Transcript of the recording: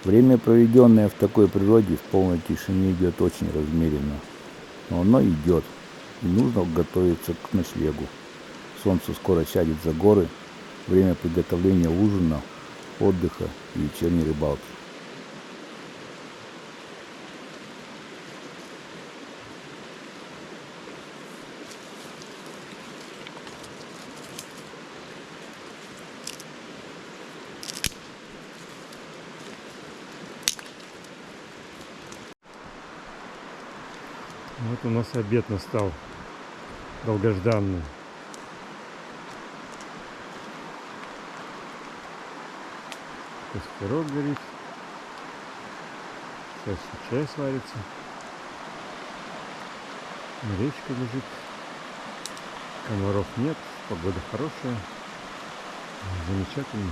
Время, проведенное в такой природе, в полной тишине, идет очень размеренно. Но оно идет, и нужно готовиться к ночлегу. Солнце скоро сядет за горы. Время приготовления ужина, отдыха и вечерней рыбалки. Вот у нас обед настал, долгожданный. Костерок горит, сейчас чай сварится, речка лежит, комаров нет, погода хорошая, замечательно.